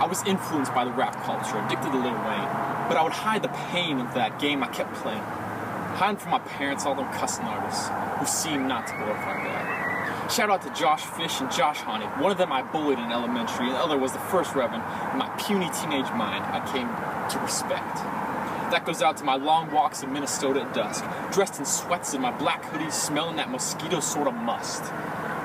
I was influenced by the rap culture, addicted to Lil Wayne, but I would hide the pain of that game I kept playing. Hiding from my parents, all them cussing artists who seemed not to glorify God. Shout out to Josh Fish and Josh Honig. One of them I bullied in elementary, and the other was the first reverend in my puny teenage mind I came to respect. That goes out to my long walks in Minnesota at dusk, dressed in sweats and my black hoodie, smelling that mosquito sort of must,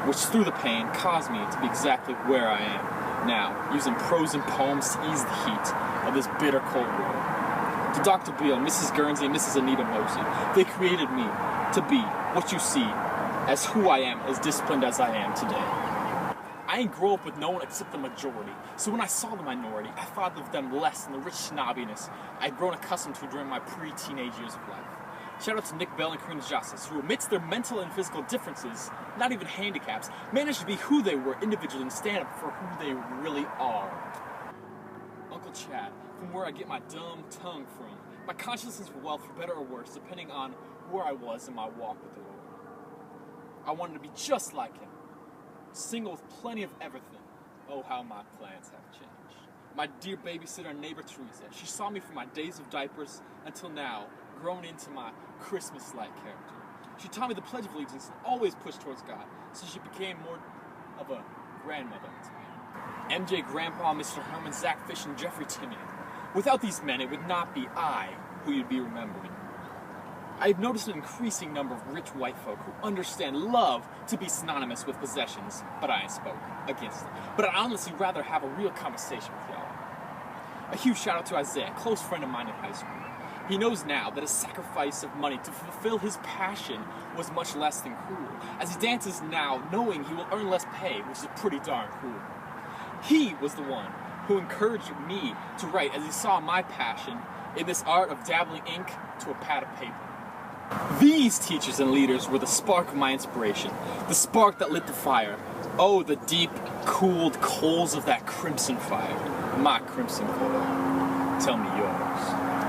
which through the pain caused me to be exactly where I am now, using prose and poems to ease the heat of this bitter cold world. To Dr. Beale, Mrs. Guernsey, and Mrs. Anita Mosey, they created me to be what you see as who I am, as disciplined as I am today. I ain't grow up with no one except the majority, so when I saw the minority, I thought of them less than the rich snobbiness I'd grown accustomed to during my pre-teenage years of life. Shout out to Nick Bell and Karina Justice, who amidst their mental and physical differences, not even handicaps, managed to be who they were individually and stand up for who they really are. Uncle Chad, from where I get my dumb tongue from, my consciousness for wealth, for better or worse, depending on where I was in my walk with the Lord. I wanted to be just like him, single with plenty of everything. Oh, how my plans have changed. My dear babysitter and neighbor Teresa, she saw me from my days of diapers until now, grown into my Christmas-like character. She taught me the Pledge of Allegiance and always pushed towards God, so she became more of a grandmother to me. MJ, Grandpa, Mr. Herman, Zach Fish, and Jeffrey Timian. Without these men, it would not be I who you'd be remembering. I've noticed an increasing number of rich white folk who understand love to be synonymous with possessions, but I ain't spoke against it. But I'd honestly rather have a real conversation with y'all. A huge shout out to Isaiah, a close friend of mine in high school. He knows now that a sacrifice of money to fulfill his passion was much less than cruel, as he dances now knowing he will earn less pay, which is pretty darn cruel. He was the one who encouraged me to write as he saw my passion in this art of dabbling ink to a pad of paper. These teachers and leaders were the spark of my inspiration, the spark that lit the fire. Oh, the deep, cooled coals of that crimson fire, my crimson coal. Tell me yours.